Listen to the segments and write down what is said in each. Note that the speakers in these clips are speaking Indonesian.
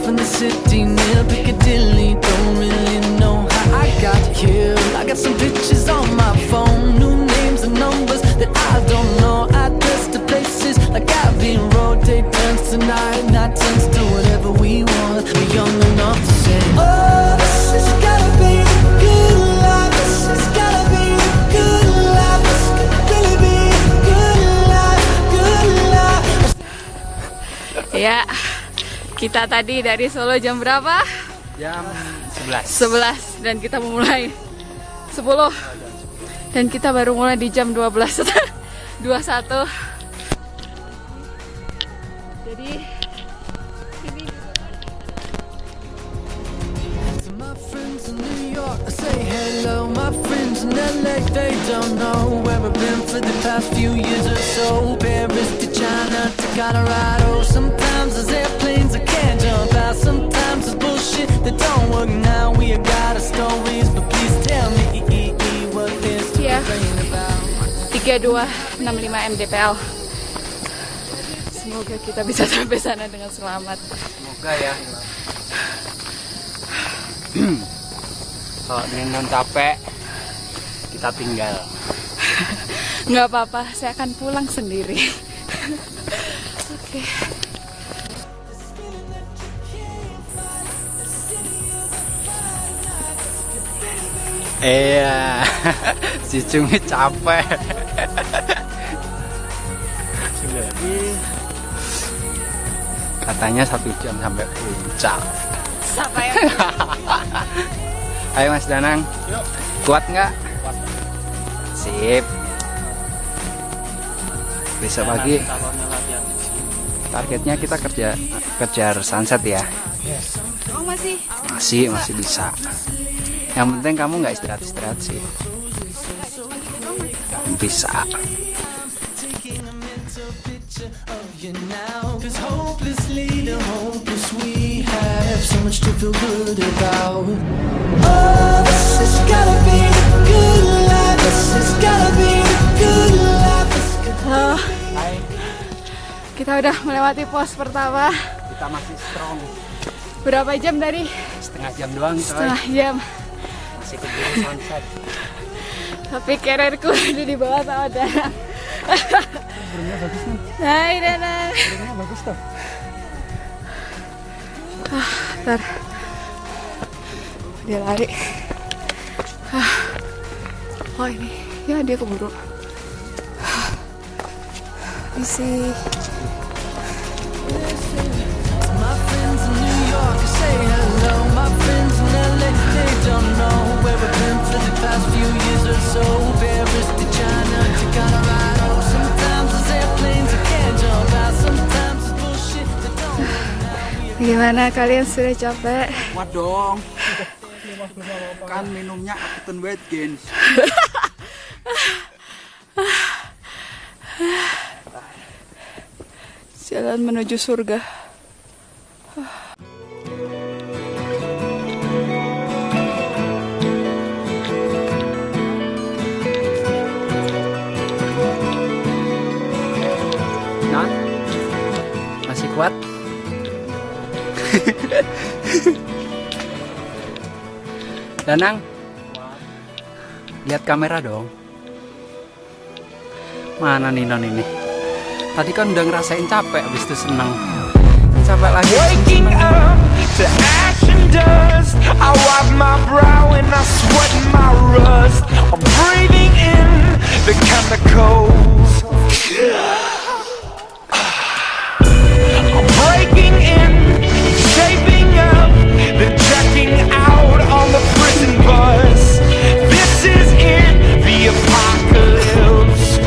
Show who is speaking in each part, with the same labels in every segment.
Speaker 1: in the city near Piccadilly. Don't really know how I got here. I got some pictures on my phone, new names and numbers that I don't know. Address to places like Abbey Road. Day turns to night, night turns to whatever we want. We're young enough to say, oh, this has gotta be the good life. This has gotta be the good life. This could really be the good life, good life.
Speaker 2: Ya, kita tadi dari Solo jam berapa?
Speaker 3: Jam 11.
Speaker 2: 11 dan kita memulai 10 dan kita baru mulai di jam 12 21. Jadi ini
Speaker 1: My friends in New York, I say hello. My friends in LA, they don't know where I've been for the past few years or so. Paris to China to Colorado. Sometimes there's airplanes I can't jump out. Sometimes there's bullshit that don't work now. We got our stories, but please tell me what there's to complain about.
Speaker 2: 3265 mdpl. Semoga kita bisa sampai sana dengan selamat.
Speaker 3: Semoga ya. Kalau dengan capek, kita tinggal.
Speaker 2: Nggak apa-apa, saya akan pulang sendiri. Oke.
Speaker 3: Iya, si Cumi capek. Katanya 1 jam sampai puncak.
Speaker 2: Sampai
Speaker 3: Ayo Mas Danang, yuk. Kuat nggak? Kuat. Sip. Besok pagi targetnya kita kejar sunset ya.
Speaker 2: oh
Speaker 3: Masih bisa. Yang penting kamu nggak istirahat sih. Bisa.
Speaker 1: You now, 'cause hopelessly the hopeless we have so much to feel good about. Oh, this has gotta be the good life. This has gotta be the good life.
Speaker 2: Kita udah melewati pos pertama.
Speaker 3: Kita masih strong.
Speaker 2: Berapa jam dari?
Speaker 3: Setengah jam doang.
Speaker 2: Setengah jam.
Speaker 3: Masih keburu sunset.
Speaker 2: Tapi carrierku ada di bawah sama Danang.
Speaker 3: Burungnya bagus nih.
Speaker 2: Hai Danang.
Speaker 3: Burungnya bagus tuh.
Speaker 2: Ntar dia lari. Oh ini, ya dia keburu. Isi.
Speaker 1: My friends in New York say hello. My friends in LA, they don't know where I've been for the past few years or so. Paris to China to Colorado. Sometimes there's airplanes I can't jump out. Sometimes it's bullshit that don't.
Speaker 2: Gimana kalian, sudah capek?
Speaker 3: Kuat dong. Kan minumnya Apeten Weight Gain.
Speaker 2: Jalan menuju surga.
Speaker 3: Non, masih kuat? Danang, lihat kamera dong. Mana nih Non ini? Tadi kan udah ngerasain capek, habis itu seneng. Capek lagi.
Speaker 4: Waking up to ash and dust. I wipe my brow and I sweat my rust. I'm breathing in the chemicals. I'm breaking in, shaping up, then checking out on the prison bus. This is it, the apocalypse.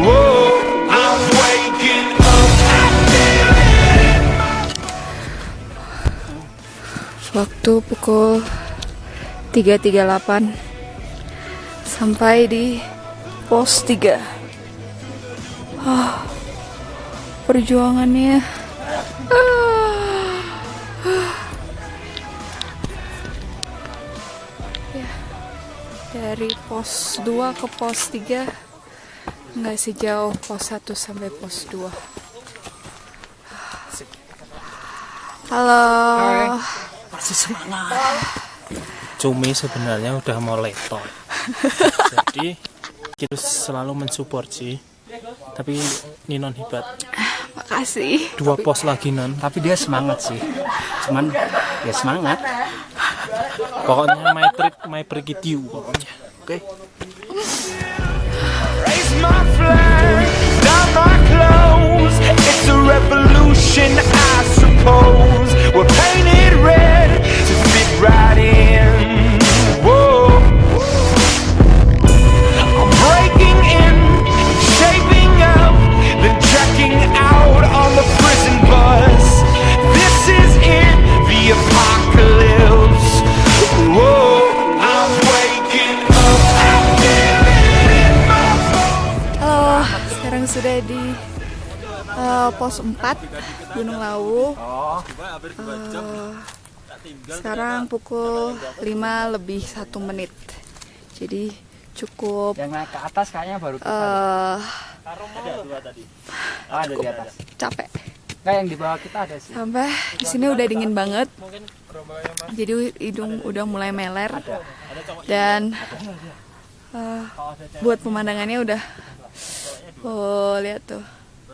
Speaker 4: Whoa, I'm waking up. I feel it.
Speaker 2: Waktu pukul 3.38 sampai di pos 3. Perjuangannya ya, dari pos 2 ke pos 3 nggak sejauh pos 1 sampai pos 2. Halo.
Speaker 3: Masih semangat. Cumi sebenarnya udah mau letot. Jadi kita selalu mensupport sih. Tapi Ninon hebat.
Speaker 2: Makasih.
Speaker 3: 2 pos lagi Non. Tapi dia semangat sih. Cuman ya semangat. Pokoknya my break it you pokoknya. Oke.
Speaker 4: Raise my flag, down my clothes. It's a revolution, I suppose. We're painted red to fit right in. Whoa. I'm breaking in, shaping up, then checking out on the prison bus. This is it, the apocalypse. Whoa, I'm waking up, I feel it in my bones.
Speaker 2: Halo, sekarang sudah di pos 4 Gunung Lawu. Sekarang pukul 5 lebih 1 menit. Jadi cukup
Speaker 3: Yang naik ke atas kayaknya baru ada di atas.
Speaker 2: capek.
Speaker 3: Enggak, yang di bawah kita ada sih.
Speaker 2: Sampai di sini udah dingin banget. Jadi hidung udah mulai meler. Dan buat pemandangannya udah lihat tuh.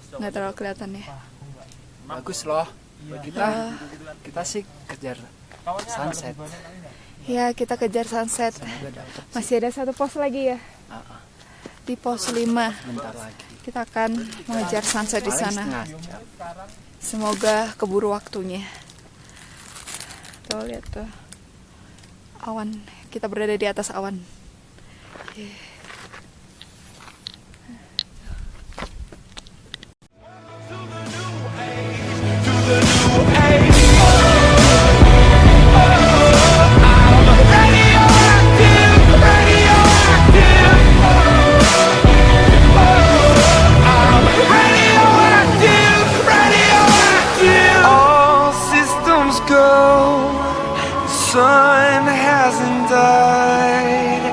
Speaker 2: Nggak terlalu kelihatan ya.
Speaker 3: Bagus loh. Kita sih kejar sunset.
Speaker 2: Ya, kita kejar sunset. Masih ada 1 pos lagi ya. Di pos 5.
Speaker 3: Bentar lagi.
Speaker 2: Kita akan mengejar sunset di sana.
Speaker 3: Setengah jam.
Speaker 2: Semoga keburu waktunya. Tuh, lihat tuh. Awan. Kita berada di atas awan.
Speaker 4: All systems go. The sun hasn't died.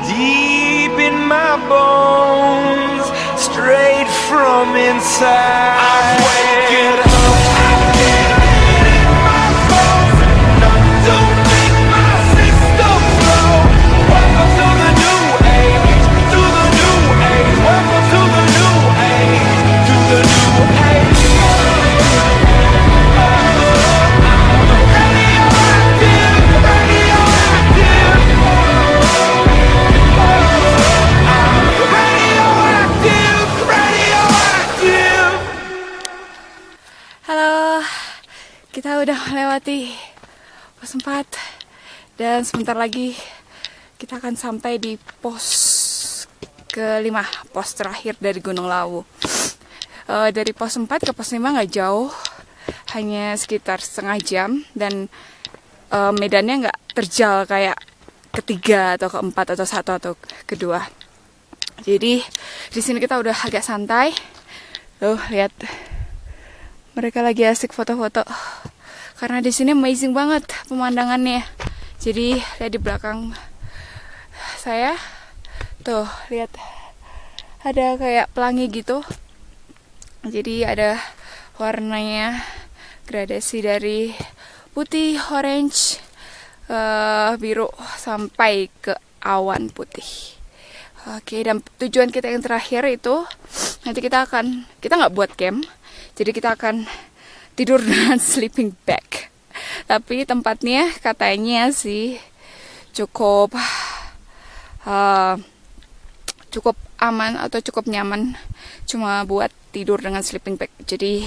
Speaker 4: Deep in my bones, straight from inside. I'm waking up. I feel it in my bones. Enough to make my system blow. Welcome to the new age. To the new age. Welcome to the new age. To the new age.
Speaker 2: Halo, kita udah melewati pos 4 dan sebentar lagi kita akan sampai di pos ke-5, pos terakhir dari Gunung Lawu. Dari pos 4 ke pos 5 nggak jauh, hanya sekitar setengah jam dan medannya nggak terjal kayak ketiga atau keempat atau 1 atau kedua. Jadi di sini kita udah agak santai. Tuh lihat. Mereka lagi asik foto-foto karena di sini amazing banget pemandangannya. Jadi lihat di belakang saya, tuh lihat ada kayak pelangi gitu. Jadi ada warnanya gradasi dari putih, orange, biru sampai ke awan putih. Oke, dan tujuan kita yang terakhir itu nanti kita nggak buat camp. Jadi kita akan tidur dengan sleeping bag. Tapi tempatnya katanya sih cukup aman atau cukup nyaman cuma buat tidur dengan sleeping bag. Jadi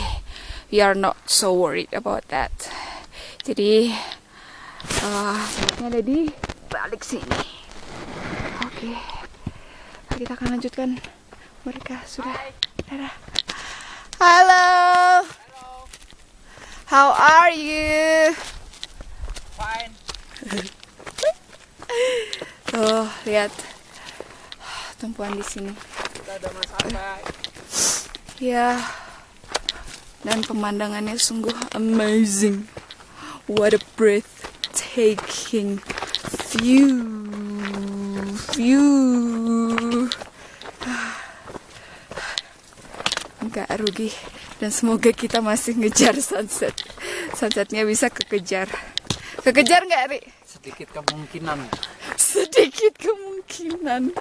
Speaker 2: we are not so worried about that. Jadi tempatnya ada di balik sini. Oke. Kita akan lanjutkan. Mereka sudah dadah. Halo. How are you?
Speaker 3: Fine.
Speaker 2: Tuh, lihat tumpuan di sini.
Speaker 3: Kita udah mau sampai.
Speaker 2: Ya. Dan pemandangannya sungguh amazing. What a breathtaking view. Gak rugi dan semoga kita masih ngejar sunset sunsetnya bisa kekejar. Kekejar nggak, Ri?
Speaker 3: Sedikit kemungkinan.
Speaker 2: Sedikit kemungkinan.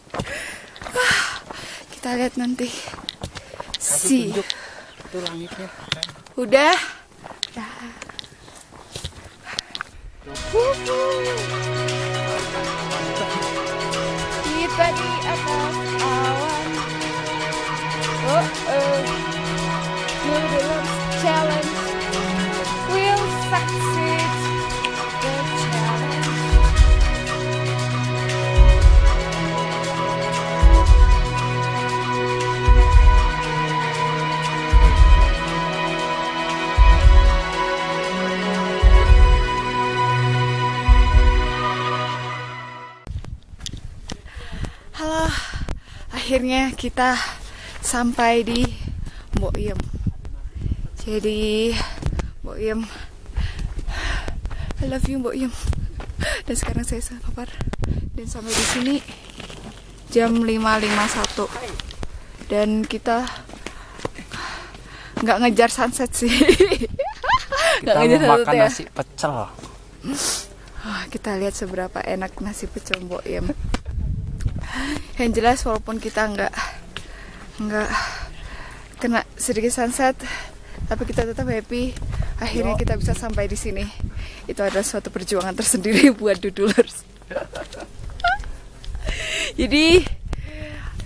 Speaker 2: Kita lihat nanti.
Speaker 3: Tunjuk itu langitnya.
Speaker 2: Udah. Kita di atas awan. Noodles challenge will succeed the challenge. Halo, akhirnya kita sampai di Mbok Iem. Jadi Mbok Iem, I love you Mbok Iem. Dan sekarang saya lapar. Dan sampai di sini jam 5.51. Dan kita nggak ngejar sunset sih.
Speaker 3: Kita mau makan nasi pecel.
Speaker 2: Kita lihat seberapa enak nasi pecel Mbok Iem. Yang jelas walaupun kita nggak kena sedikit sunset, tapi kita tetap happy. Akhirnya kita bisa sampai di sini. Itu adalah suatu perjuangan tersendiri buat Dudulers. Jadi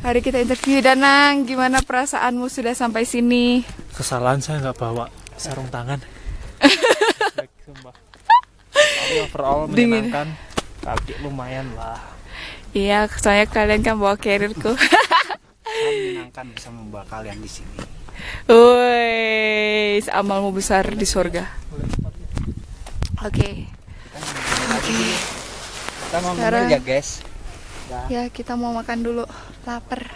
Speaker 2: hari kita interview Danang, gimana perasaanmu sudah sampai sini?
Speaker 3: Kesalahan saya nggak bawa sarung tangan. Sumpah. Tapi overall menyenangkan. Kaki lumayan lah.
Speaker 2: Iya, soalnya kalian kan bawa carrierku.
Speaker 3: Menyenangkan bisa membawa kalian di sini.
Speaker 2: Woi, amalmu besar di surga. Oke.
Speaker 3: Kita mau
Speaker 2: Sekarang-
Speaker 3: ngemil ya guys.
Speaker 2: Ya, kita mau makan dulu. Lapar.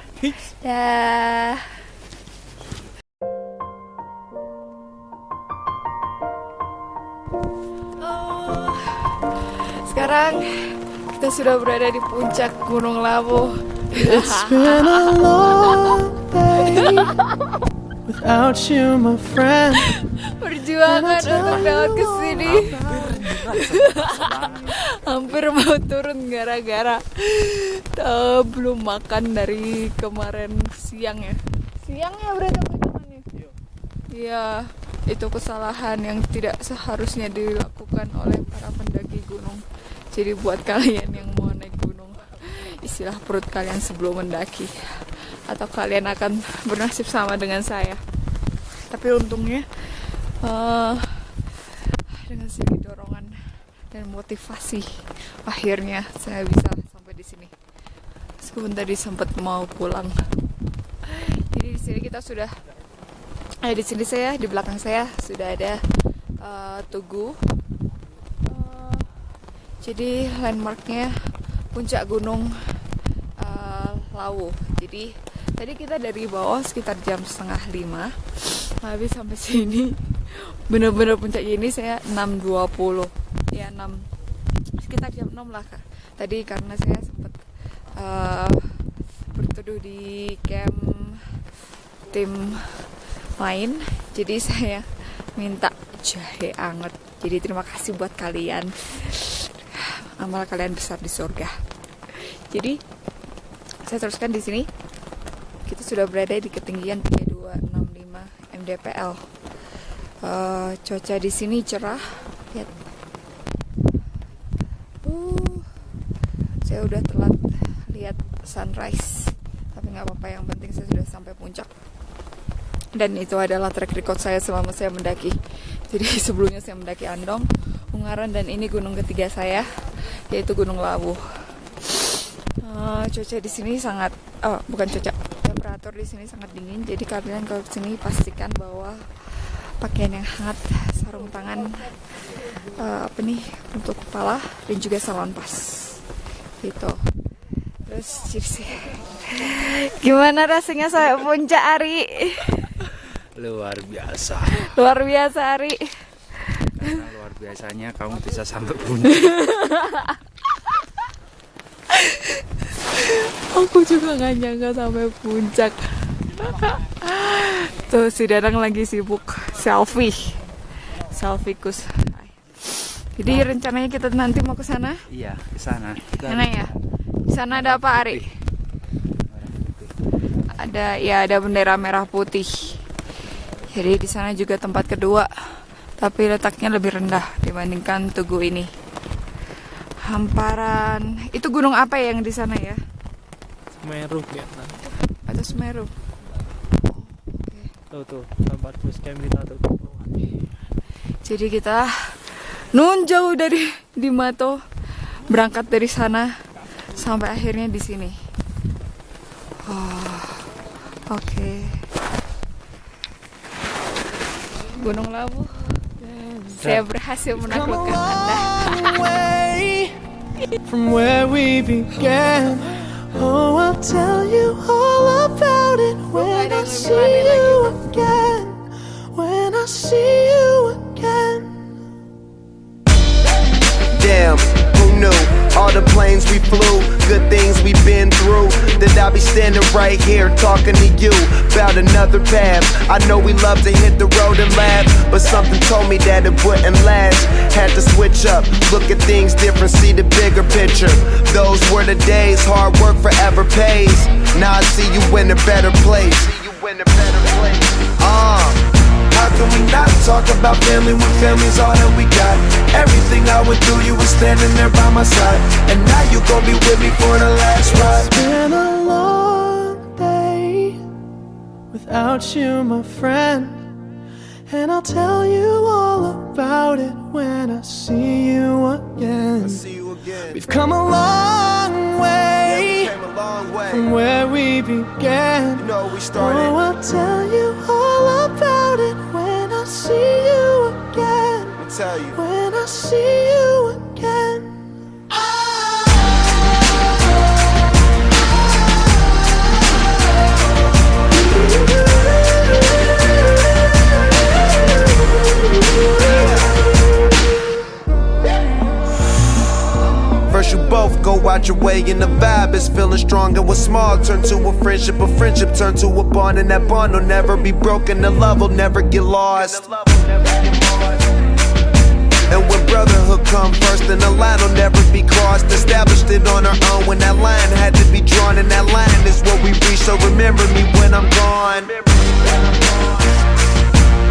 Speaker 2: Dah. Sekarang kita sudah berada di puncak Gunung Lawu.
Speaker 5: It's been a long day without you, my friend.
Speaker 2: Perjuangan untuk dapat ke sini. Hampir mau turun gara-gara belum makan dari kemarin siang ya. Siang ya berarti perjalanannya. Iya, itu kesalahan yang tidak seharusnya dilakukan oleh para pendaki gunung. Jadi buat kalian yang mau naik gunung, istilah perut kalian sebelum mendaki, atau kalian akan bernasib sama dengan saya. Tapi untungnya dengan sedikit dorongan dan motivasi, akhirnya saya bisa sampai di sini. Meskipun tadi sempat mau pulang. Jadi di sini kita sudah, di sini saya, di belakang saya sudah ada Tugu. Jadi landmarknya puncak Gunung Lawu. Jadi tadi kita dari bawah sekitar jam 4:30, habis sampai sini bener-bener puncak ini saya 6.20 ya, sekitar jam 6 lah Kak. Tadi karena saya sempat berteduh di camp tim lain, jadi saya minta jahe anget. Jadi terima kasih buat kalian, amal kalian besar di surga. Jadi saya teruskan di sini. Kita sudah berada di ketinggian 3265 mdpl. Cuaca di sini cerah. Lihat. Saya udah telat lihat sunrise, tapi nggak apa-apa, yang penting saya sudah sampai puncak. Dan itu adalah track record saya selama saya mendaki. Jadi sebelumnya saya mendaki Andong, Ungaran, dan ini gunung ketiga saya, yaitu Gunung Lawu. Cuaca di sini sangat, temperatur di sini sangat dingin. Jadi kalian kalau kesini pastikan bawa pakaian yang hangat, sarung tangan, untuk kepala, dan juga salon pas. Gitu. Terus cheers. Gimana rasanya saya puncak, Ari?
Speaker 3: Luar biasa.
Speaker 2: Luar biasa, Ari.
Speaker 3: Karena luar biasanya kamu bisa sampai puncak.
Speaker 2: Aku juga gak nyangka sampai puncak. Tuh si Danang lagi sibuk selfie Salvikus. Jadi rencananya kita nanti mau ke sana.
Speaker 3: Iya, ke sana.
Speaker 2: Sana ya. Di sana ada apa, Ari? Ada bendera merah putih. Jadi di sana juga tempat kedua, tapi letaknya lebih rendah dibandingkan Tugu ini. Hamparan. Itu gunung apa ya yang di sana ya?
Speaker 3: Semeru Vietnam.
Speaker 2: Atau Semeru?
Speaker 3: Tuh, tempat bus camp kita tuh.
Speaker 2: Jadi kita nun jauh dari di Mato, berangkat dari sana sampai akhirnya di sini. Oke. Gunung Lawu. Saya berhasil menaklukkan Anda.
Speaker 5: Away from where we began. Oh, I'll tell you all about it when I see you again. When I see you again.
Speaker 4: Damn, who knew? All the planes we flew, good things we've been through. That I'll be standing right here talking to you about another path. I know we love to hit the road and laugh, but something told me that it wouldn't last. Had to switch up, look at things different, see the bigger picture. Those were the days, hard work forever pays. Now I see you in a better place. How can we not talk about family when family's all that we got? Everything I went through, you were standing there by my side, and now you gon' be with me for the last ride.
Speaker 5: It's been a long day without you, my friend, and I'll tell you all about it when I see you again. We've come a long way from where we began.
Speaker 4: You know we started.
Speaker 5: Oh, I'll tell you all about it when I see you again.
Speaker 4: I'll tell you.
Speaker 5: When I see you again.
Speaker 4: First you both go out your way and the vibe is feeling strong, and what's small turn to a friendship turn to a bond, and that bond will never be broken, the love will never get lost. And when brotherhood come first, then the line will never be crossed. Established it on our own when that line had to be drawn, and that line is what we reach, so remember me when I'm gone.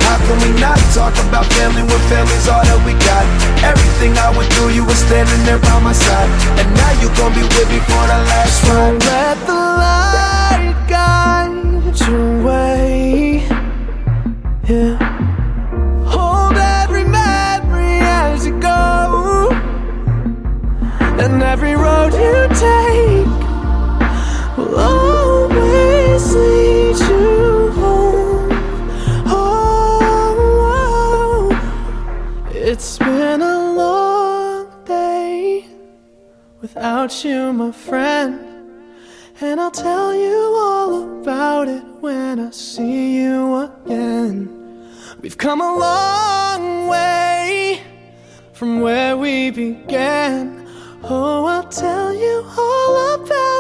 Speaker 4: How can we not talk about family when family's all that we got? Everything I went through, you were standing there by my side, and now you gon' be with me for the last ride.
Speaker 5: Let the light guide your way. Yeah. Hold every memory as you go, and every road you take will always lead you home. Oh, it's been a long day without you, my friend, and I'll tell you all about it when I see you again. We've come a long way from where we began. Oh, I'll tell you all about